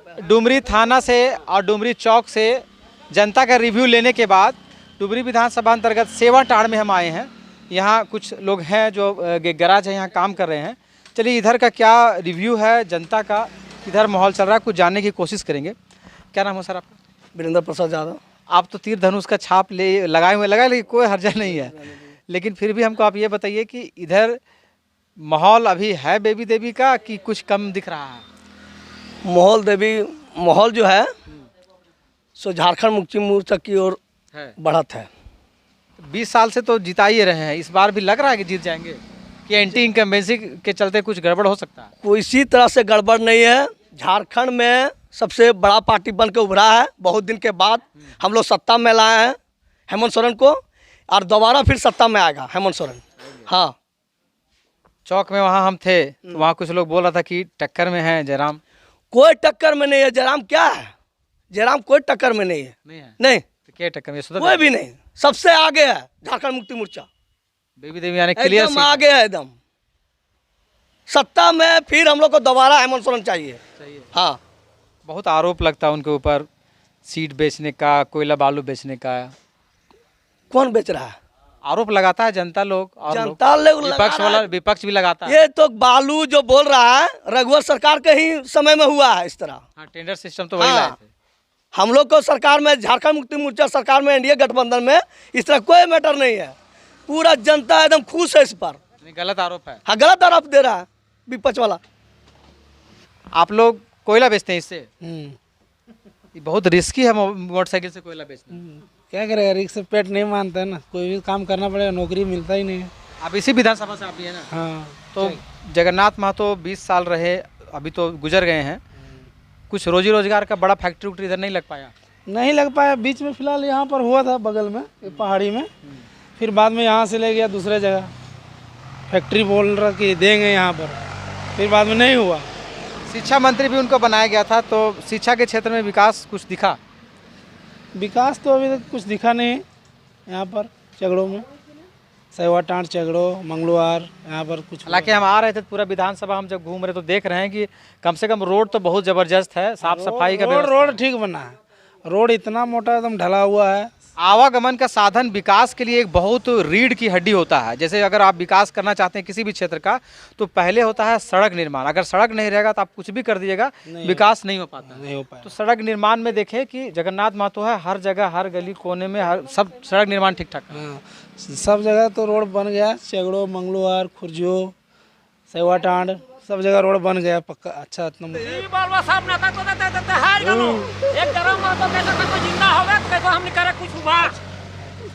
डुमरी थाना से और डुमरी चौक से जनता का रिव्यू लेने के बाद डुमरी विधानसभा अंतर्गत सेवाटांड़ में हम आए हैं। यहाँ कुछ लोग हैं जो गैराज है, यहाँ काम कर रहे हैं। चलिए इधर का क्या रिव्यू है जनता का, किधर माहौल चल रहा है, कुछ जानने की कोशिश करेंगे। क्या नाम है सर आपका? वीरेंद्र प्रसाद यादव। आप तो तीर धनुष का छाप लगाए हुए लगा, लेकिन कोई हर्जा नहीं है। लेकिन फिर भी हमको आप ये बताइए कि इधर माहौल अभी है बेबी देवी का कि कुछ कम दिख रहा है? माहौल जो है सो झारखंड मुक्ति मोर्चा की ओर बढ़त है। 20 साल से तो जिता ही रहे हैं, इस बार भी लग रहा है कि जीत जाएंगे कि एंटी इनकम्बेंसी के चलते कुछ गड़बड़ हो सकता है? कोई इसी तरह से गड़बड़ नहीं है। झारखंड में सबसे बड़ा पार्टी बन के उभरा है। बहुत दिन के बाद हम लोग सत्ता में लाए हैं हेमंत सोरेन को, और दोबारा फिर सत्ता में आएगा हेमंत सोरेन। हाँ, चौक में वहाँ हम थे तो वहाँ कुछ लोग बोल रहा था कि टक्कर में है जयराम। कोई टक्कर में नहीं है। जयराम क्या है? जयराम कोई टक्कर में नहीं है। नहीं तो क्या टक्कर में? कोई भी नहीं, सबसे आगे है झारखंड मुक्ति मोर्चा। बेबी देवी यानी क्लियर एकदम आगे है एकदम। सत्ता में फिर हम लोग को दोबारा हेमंत सोरेन चाहिए। हाँ, बहुत आरोप लगता है उनके ऊपर, सीट बेचने का, कोयला बालू बेचने का। कौन बेच रहा है? आरोप लगाता है जनता लोग और जनता लोग विपक्ष वाला, विपक्ष भी लगाता है। ये तो बालू जो बोल रहा है रघुवर सरकार के ही समय में हुआ है इस तरह। हाँ, टेंडर सिस्टम तो वही लाए थे। हम लोग को सरकार में, झारखंड मुक्ति मोर्चा सरकार में, एनडीए गठबंधन में इस तरह कोई मैटर नहीं है। पूरा जनता एकदम खुश है इस पर। गलत आरोप है। हाँ, गलत आरोप दे रहा है विपक्ष वाला। आप लोग कोयला बेचते हैं इससे? ये बहुत रिस्की है मोटरसाइकिल से कोयला बेचना। क्या करेगा, रिक्स से पेट नहीं मानता है ना, कोई भी काम करना पड़ेगा, नौकरी मिलता ही नहीं है। आप इसी विधानसभा से आप भी है ना? हाँ। तो जगन्नाथ महतो 20 साल रहे, अभी तो गुजर गए हैं। कुछ रोजी रोजगार का बड़ा फैक्ट्री उक्ट्री इधर नहीं लग पाया? नहीं लग पाया। बीच में फिलहाल यहाँ पर हुआ था बगल में पहाड़ी में, फिर बाद में यहाँ से ले गया दूसरे जगह। फैक्ट्री बोल रहा कि देंगे यहाँ पर, फिर बाद में नहीं हुआ। शिक्षा मंत्री भी उनको बनाया गया था, तो शिक्षा के क्षेत्र में विकास कुछ दिखा? विकास तो अभी तक कुछ दिखा नहीं यहाँ पर। चगड़ों में सेवाटांड़, चगड़ों, मंगलवार, यहाँ पर कुछ। हालांकि हम आ रहे थे पूरा विधानसभा, हम जब घूम रहे तो देख रहे हैं कि कम से कम रोड तो बहुत जबरदस्त है, साफ सफाई का रोड ठीक बना है। रोड इतना मोटा एकदम ढला हुआ है। आवागमन का साधन विकास के लिए एक बहुत रीढ़ की हड्डी होता है। जैसे अगर आप विकास करना चाहते हैं किसी भी क्षेत्र का, तो पहले होता है सड़क निर्माण। अगर सड़क नहीं रहेगा तो आप कुछ भी कर दीजिएगा, विकास नहीं हो पाता। नहीं हो पाया। तो सड़क निर्माण में देखें कि जगन्नाथ महतो है, हर जगह, हर गली कोने में, हर सब सड़क निर्माण ठीक ठाक। हाँ, सब जगह तो रोड बन गया। चगड़ो, मंगलवार, खुर्जियो, सेवाटांड़, सब जगह रोड बन गया पक्का। अच्छा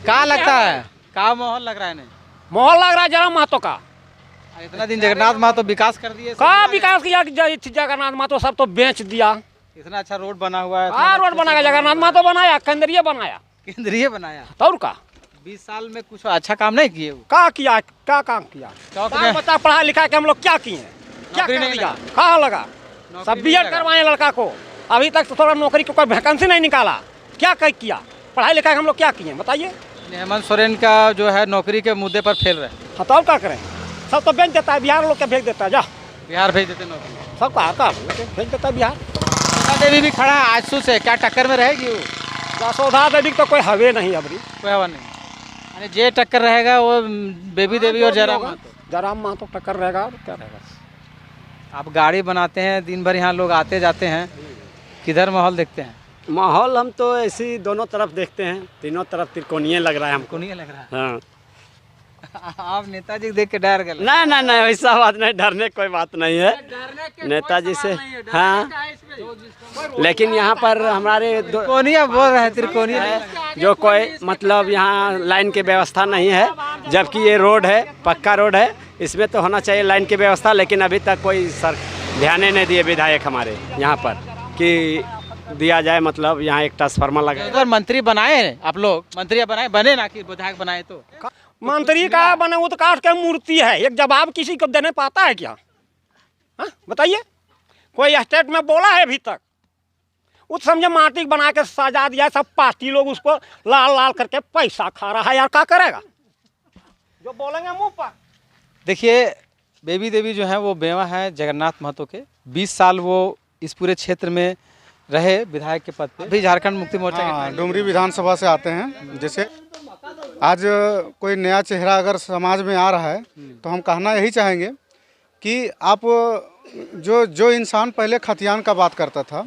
क्या लगता है, क्या माहौल लग रहा है? नहीं माहौल लग रहा है जयराम महतो का। इतना दिन जगन्नाथ महतो विकास कर दिए, का विकास किया? जगन्नाथ महतो सब तो बेच दिया। इतना अच्छा रोड बना हुआ है। हाँ, रोड बनाया जगन्नाथ महतो बनाया, केंद्रीय बनाया। केंद्रीय बनाया तो का 20 साल में कुछ अच्छा काम नहीं किए? वो क्या किया? क्या काम किया? चौक में बच्चा पढ़ा लिखा के हम लोग क्या किए? क्या नौकरी कर नहीं दिया? लगा। कहाँ लगा? नौकरी सब नहीं बीएड लगा। करवाए लड़का को, अभी तक तो थोड़ा नौकरी को कोई वैकेंसी नहीं निकाला। क्या किया? पढ़ाई लिखा के हम लोग क्या किए बताइए? हेमंत सोरेन का जो है नौकरी के मुद्दे पर फेल रहे। हाँ, तो क्या करें? सब तो बेच देता है, बिहार लोग के भेज देता है। जा बिहार भेज देते नौकरी। सबका आता भेज देता है बिहार। यशोदा देवी भी खड़ा है आजसू से, क्या टक्कर में रहेगी वो? यशोदा देवी तो कोई हवे नहीं अबरी। कोई हवा नहीं, यानी जे टक्कर रहेगा वो बेबी देवी और जयराम महतो। जयराम महतो टक्कर रहेगा और क्या रहेगा। आप गाड़ी बनाते हैं, दिन भर यहाँ लोग आते जाते हैं, किधर माहौल देखते हैं? माहौल हम तो ऐसे ही दोनों तरफ देखते हैं, तीनों तरफ त्रिकोणीय लग रहा है हमको। नहीं लग रहा है? हाँ। आप नेताजी को देख के डर गए? नहीं, वैसा बात नहीं, डरने की कोई बात नहीं है नेताजी से। हाँ, लेकिन यहाँ पर हमारे त्रिकोणीय बोल रहे हैं, त्रिकोणीय जो कोई मतलब यहाँ लाइन की व्यवस्था नहीं है, जबकि ये रोड है, पक्का रोड है, इसमें तो होना चाहिए लाइन की व्यवस्था। लेकिन अभी तक कोई सर ध्यान नहीं दिए विधायक हमारे यहाँ पर कि दिया जाए, मतलब यहाँ एक ट्रांसफार्मर लगा। अगर मंत्री बनाए आप लोग, मंत्री बनाए बने ना कि विधायक बनाए? तो मंत्री का बने वो तो काट के मूर्ति है, एक जवाब किसी को देने पाता है क्या? हाँ बताइए, कोई स्टेट में बोला है अभी तक? उस समझे माटी बना के सजा दिया, सब पार्टी लोग उसको लाल लाल करके पैसा खा रहा है यार, क्या करेगा जो बोलेंगे मुंह पर। देखिए, बेबी देवी जो है वो बेवा है जगन्नाथ महतो के। 20 साल वो इस पूरे क्षेत्र में रहे विधायक के पद पे, अभी झारखंड मुक्ति मोर्चा हाँ, डुमरी विधानसभा से आते हैं। जैसे आज कोई नया चेहरा अगर समाज में आ रहा है तो हम कहना यही चाहेंगे कि आप जो इंसान पहले खतियान का बात करता था,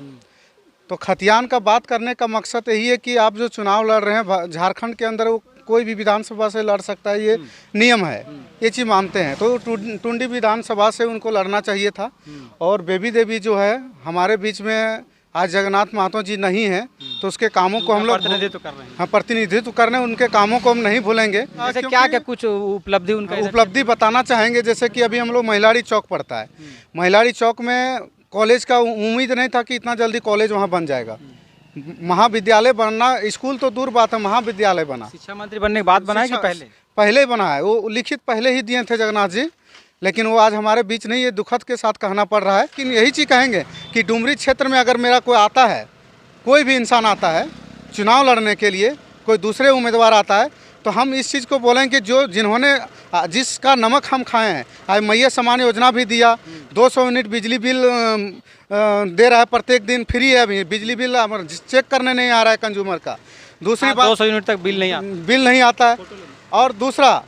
तो खतियान का बात करने का मकसद यही है कि आप जो चुनाव लड़ रहे हैं झारखंड के अंदर, वो कोई भी विधानसभा से लड़ सकता है, ये नियम है, ये चीज़ मानते हैं। तो टुंडी विधानसभा से उनको लड़ना चाहिए था। और बेबी देवी जो है हमारे बीच में आज जगन्नाथ महतो जी नहीं है, तो उसके कामों को हम लोग प्रतिनिधित्व कर रहे हैं। हाँ, प्रतिनिधित्व करने, उनके कामों को हम नहीं भूलेंगे। जैसे क्या क्या कुछ उपलब्धि उनका उपलब्धि बताना चाहेंगे। जैसे कि अभी हम लोग महिलाड़ी चौक पड़ता है, महिलाड़ी चौक में कॉलेज का उम्मीद नहीं था कि इतना जल्दी कॉलेज वहाँ बन जाएगा। महाविद्यालय बनना, स्कूल तो दूर बात है, महाविद्यालय बना। शिक्षा मंत्री बनने के बाद बना है कि पहले ही बना है, वो लिखित पहले ही दिए थे जगन्नाथ जी, लेकिन वो आज हमारे बीच नहीं, ये दुखद के साथ कहना पड़ रहा है। लेकिन यही चीज़ कहेंगे कि डुमरी क्षेत्र में अगर मेरा कोई आता है, कोई भी इंसान आता है चुनाव लड़ने के लिए, कोई दूसरे उम्मीदवार आता है, तो हम इस चीज़ को बोलेंगे कि जिन्होंने जिसका नमक हम खाए हैं, आज मैया समान योजना भी दिया, 200 यूनिट बिजली बिल दे रहा है, प्रत्येक दिन फ्री है। अभी बिजली बिल चेक करने नहीं आ रहा है कंज्यूमर का। दूसरी बात, 200 यूनिट तक बिल नहीं आता है। और दूसरा,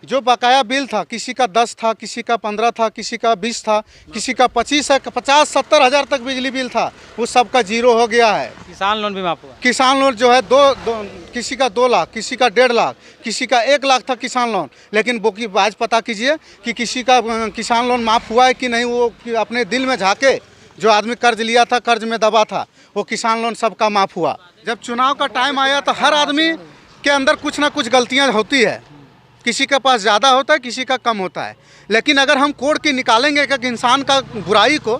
जो बकाया बिल था, किसी का 10 था, किसी का 15 था, किसी का 20 था, किसी का 25 है, 50-70 हज़ार तक बिजली बिल था, वो सब का जीरो हो गया है। किसान लोन भी माफ हुआ। किसान लोन जो है किसी का 2 लाख, किसी का 1.5 लाख, किसी का 1 लाख था किसान लोन। लेकिन वो की आज पता कीजिए कि किसी का किसान लोन माफ़ हुआ है कि नहीं। वो अपने दिल में झाँके, जो आदमी कर्ज लिया था, कर्ज में दबा था, वो किसान लोन सबका माफ़ हुआ। जब चुनाव का टाइम आया तो हर आदमी के अंदर कुछ ना कुछ गलतियाँ होती है, किसी के पास ज़्यादा होता है, किसी का कम होता है। लेकिन अगर हम कोड के निकालेंगे एक इंसान का बुराई को,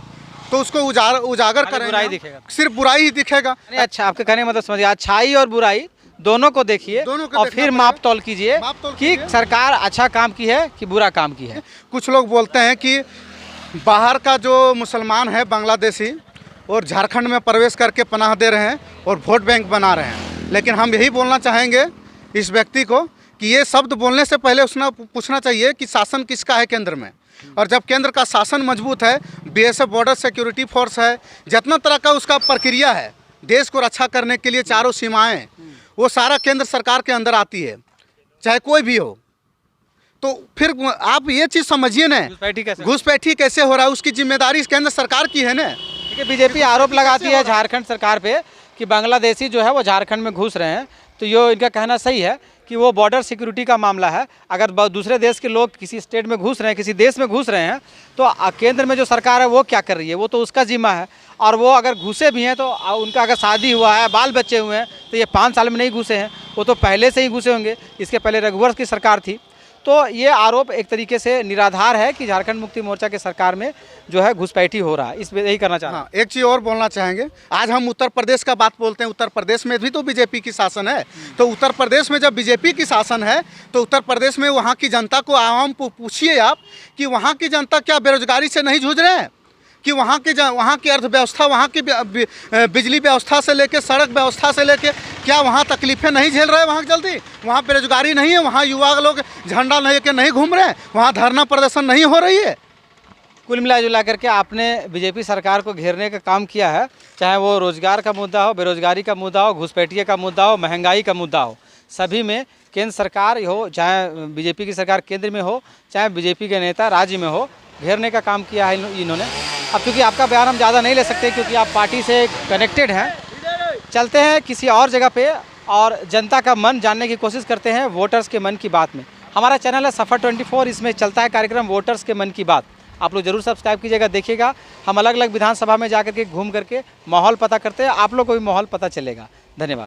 तो उसको उजागर करेंगे, बुराई दिखेगा, सिर्फ बुराई ही दिखेगा। अच्छा, आपके कहने का मतलब समझिए, अच्छाई और बुराई दोनों को देखिए और फिर माप तौल कीजिए कि सरकार अच्छा काम की है कि बुरा काम की है। कुछ लोग बोलते हैं कि बाहर का जो मुसलमान है, बांग्लादेशी, और झारखंड में प्रवेश करके पनाह दे रहे हैं और वोट बैंक बना रहे हैं। लेकिन हम यही बोलना चाहेंगे इस व्यक्ति को कि ये शब्द बोलने से पहले उसने पूछना चाहिए कि शासन किसका है केंद्र में। और जब केंद्र का शासन मजबूत है, बीएसएफ बॉर्डर सिक्योरिटी फोर्स है, जितना तरह का उसका प्रक्रिया है देश को रक्षा करने के लिए, चारों सीमाएं, वो सारा केंद्र सरकार के अंदर आती है, चाहे कोई भी हो। तो फिर आप ये चीज़ समझिए ना, घुसपैठी कैसे हो रहा है, उसकी जिम्मेदारी केंद्र सरकार की है ना। बीजेपी आरोप लगाती है झारखंड सरकार पे कि बांग्लादेशी जो है वो झारखंड में घुस रहे हैं। तो ये इनका कहना सही है कि वो बॉर्डर सिक्योरिटी का मामला है। अगर दूसरे देश के लोग किसी स्टेट में घुस रहे हैं, किसी देश में घुस रहे हैं, तो केंद्र में जो सरकार है वो क्या कर रही है, वो तो उसका जिम्मा है। और वो अगर घुसे भी हैं तो उनका अगर शादी हुआ है, बाल बच्चे हुए हैं, तो ये 5 साल में नहीं घुसे हैं, वो तो पहले से ही घुसे होंगे। इसके पहले रघुवंश की सरकार थी। तो ये आरोप एक तरीके से निराधार है कि झारखंड मुक्ति मोर्चा के सरकार में जो है घुसपैठी हो रहा है। इस यही करना चाहते हैं। हाँ, एक चीज़ और बोलना चाहेंगे। आज हम उत्तर प्रदेश का बात बोलते हैं, उत्तर प्रदेश में भी तो बीजेपी की शासन है। तो उत्तर प्रदेश में जब बीजेपी की शासन है, तो उत्तर प्रदेश में वहाँ की जनता को, आवाम को पूछिए आप कि वहाँ की जनता क्या बेरोजगारी से नहीं जूझ रहे हैं, कि वहाँ की अर्थव्यवस्था, वहाँ की बिजली व्यवस्था से लेके, सड़क व्यवस्था से लेके, क्या वहाँ तकलीफ़ें नहीं झेल रहे हैं? वहाँ जल्दी वहाँ बेरोजगारी नहीं है, वहाँ युवा लोग झंडा लेके नहीं घूम रहे हैं, वहाँ धरना प्रदर्शन नहीं हो रही है। कुल मिला जुला करके आपने बीजेपी सरकार को घेरने का काम किया है, चाहे वो रोजगार का मुद्दा हो, बेरोजगारी का मुद्दा हो, घुसपैठिए का मुद्दा हो, महंगाई का मुद्दा हो, सभी में केंद्र सरकार हो, चाहे बीजेपी की सरकार केंद्र में हो, चाहे बीजेपी के नेता राज्य में हो, घेरने का काम किया है इन्होंने। अब क्योंकि आपका बयान हम ज़्यादा नहीं ले सकते क्योंकि आप पार्टी से कनेक्टेड हैं, चलते हैं किसी और जगह पे और जनता का मन जानने की कोशिश करते हैं वोटर्स के मन की बात में। हमारा चैनल है सफ़र 24, इसमें चलता है कार्यक्रम वोटर्स के मन की बात। आप लोग जरूर सब्सक्राइब कीजिएगा, देखिएगा। हम अलग अलग विधानसभा में जाकर के घूम करके माहौल पता करते हैं, आप लोग को भी माहौल पता चलेगा। धन्यवाद।